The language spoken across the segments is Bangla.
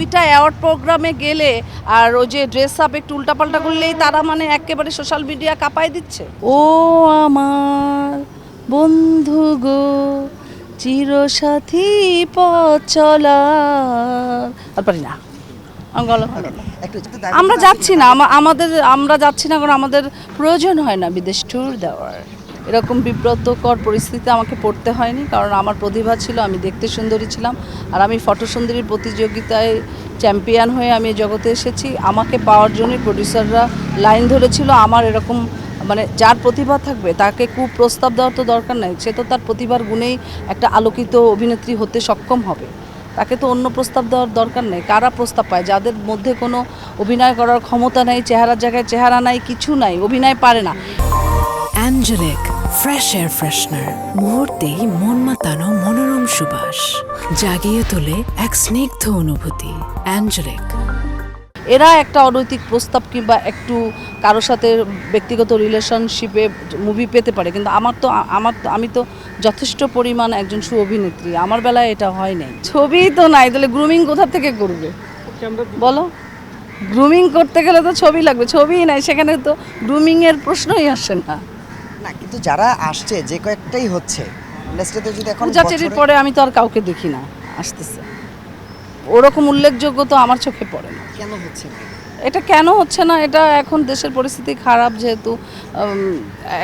দুইটা অ্যাওয়ার্ড প্রোগ্রামে গেলে আর ওই যে ড্রেস আপ একটু উল্টাপাল্টা করলেই তারা মানে একেবারে সোশ্যাল মিডিয়া কাঁপায় দিচ্ছে। ও আমার বন্ধু গো চিরসাথী পথ চলা, আর পারি না, আমরা যাচ্ছি না, আমরা যাচ্ছি না কারণ আমাদের প্রয়োজন হয় না বিদেশ ট্যুর দেওয়ার। এরকম বিব্রতকর পরিস্থিতিতে আমাকে পড়তে হয়নি, কারণ আমার প্রতিভা ছিল, আমি দেখতে সুন্দরী ছিলাম, আর আমি ফটো সুন্দরীর প্রতিযোগিতায় চ্যাম্পিয়ন হয়ে আমি জগতে এসেছি। আমাকে পাওয়ার জন্যই প্রডিউসাররা লাইন ধরেছিল। আমার এরকম মানে যার প্রতিভা থাকবে তাকে কুপ্রস্তাব দেওয়ার তো দরকার নাই, সে তো তার প্রতিভার গুণেই একটা আলোকিত অভিনেত্রী হতে সক্ষম হবে, তাকে তো অন্য প্রস্তাব দেওয়ার দরকার নেই। কারা প্রস্তাব পায়? যাদের মধ্যে কোনো অভিনয় করার ক্ষমতা নেই, চেহারার জায়গায় চেহারা নাই, কিছু নাই, অভিনয় পারে না। অ্যাঞ্জেলিক ফ্রেশ এয়ার ফ্রেশনার, মুহূর্তেই মন মাতানো মনোরম সুবাস, জাগিয়ে তোলে এক স্নিগ্ধ অনুভূতি। অ্যাঞ্জেলিক। এরা একটা অনৈতিক প্রস্তাব কিংবা একটু কারোর সাথে ব্যক্তিগত রিলেশনশিপে মুভি পেতে পারে, কিন্তু আমি তো যথেষ্ট পরিমাণ একজন অভিনেত্রী, আমার বেলায় এটা হয় নাই। ছবি তো নাই, তাহলে গ্রুমিং কোথা থেকে করবে বলো? গ্রুমিং করতে গেলে তো ছবি লাগবে, ছবিই নাই, সেখানে তো গ্রুমিংয়ের প্রশ্নই আসে না। না, কিন্তু যারা আসছে যে কয়েকটাই হচ্ছে ইন্ডাস্ট্রিতে, যদি এখন পূজা চেরির পরে আমি তো আর কাউকে দেখি না আসতেছে, ওরকম উল্লেখযোগ্য তো আমার চোখে পড়ে না। কেন হচ্ছে না? এটা কেন হচ্ছে না, এটা এখন দেশের পরিস্থিতি খারাপ, যেহেতু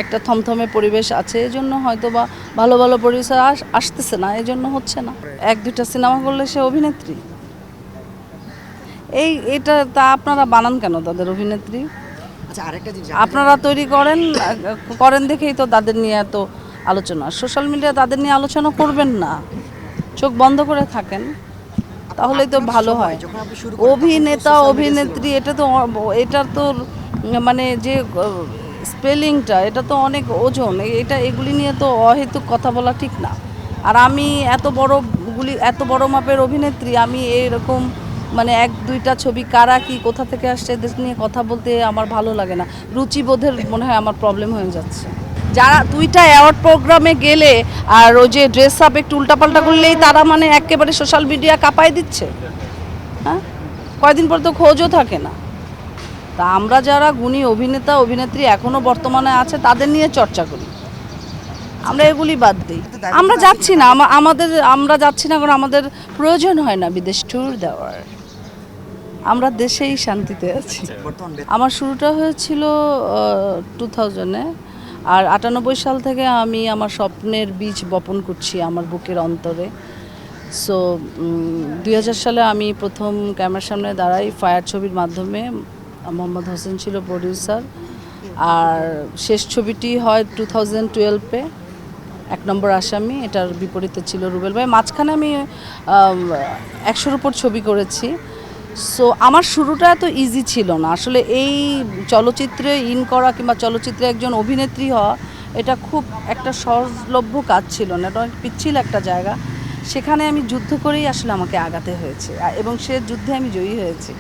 একটা থমথমে পরিবেশ আছে, এই জন্য হয়তো বা ভালো ভালো প্রডিউসার আসতেছে না, এই জন্য হচ্ছে না। এক দুইটা সিনেমা করলে সে অভিনেত্রী, এটা তা আপনারা বানান কেন তাদের অভিনেত্রী? আচ্ছা, আরেকটা জিনিস আপনারা তৈরি করেন দেখেই তো তাদের নিয়ে এত আলোচনা। সোশ্যাল মিডিয়া তাদের নিয়ে আলোচনা করবেন না, চোখ বন্ধ করে থাকেন, তাহলেই তো ভালো হয়। অভিনেতা অভিনেত্রী এটা তো মানে যে স্পেলিংটা, এটা তো অনেক ওজন, এগুলি নিয়ে তো অহেতুক কথা বলা ঠিক না। আর আমি এত বড় মাপের অভিনেত্রী, আমি এরকম মানে এক দুইটা ছবি কারা কি কোথা থেকে আসছে এদের নিয়ে কথা বলতে আমার ভালো লাগে না, রুচিবোধের মনে হয় আমার প্রবলেম হয়ে যাচ্ছে। যারা দুইটা অ্যাওয়ার্ড প্রোগ্রামে গেলে আর ওই যে ড্রেস আপ একটু উল্টাপাল্টা করলেই তারা মানে একেবারে সোশ্যাল মিডিয়া কাঁপায় দিচ্ছে, হ্যাঁ, কয়দিন পর তো খোঁজও থাকে না। তা আমরা যারা গুণী অভিনেতা অভিনেত্রী এখনও বর্তমানে আছে তাদের নিয়ে চর্চা করি, আমরা এগুলি বাদ দিই। আমরা যাচ্ছি না, আমরা যাচ্ছি না কারণ আমাদের প্রয়োজন হয় না বিদেশ ট্যুর দেওয়ার, আমরা দেশেই শান্তিতে আছি। আমার শুরুটা হয়েছিল 2000-এ, আর 98 সাল থেকে আমি আমার স্বপ্নের বীজ বপন করছি আমার বুকের অন্তরে। সো 2000 সালে আমি প্রথম ক্যামেরার সামনে দাঁড়াই ফায়ার ছবির মাধ্যমে, মোহাম্মদ হোসেন ছিল প্রডিউসার, আর শেষ ছবিটি হয় 2012-এ, 1 নম্বর আসামি, এটার বিপরীতে ছিল রুবেল ভাই। মাঝখানে আমি 100-র উপর ছবি করেছি। সো আমার শুরুটা এত ইজি ছিল না আসলে, এই চলচ্চিত্রে করা কিংবা চলচ্চিত্রে একজন অভিনেত্রী হওয়া এটা খুব একটা সহজলভ্য কাজ ছিল না, এটা অনেক পিচ্ছিল একটা জায়গা, সেখানে আমি যুদ্ধ করেই আসলে আমাকে আগাতে হয়েছে, এবং সে যুদ্ধে আমি জয়ী হয়েছি।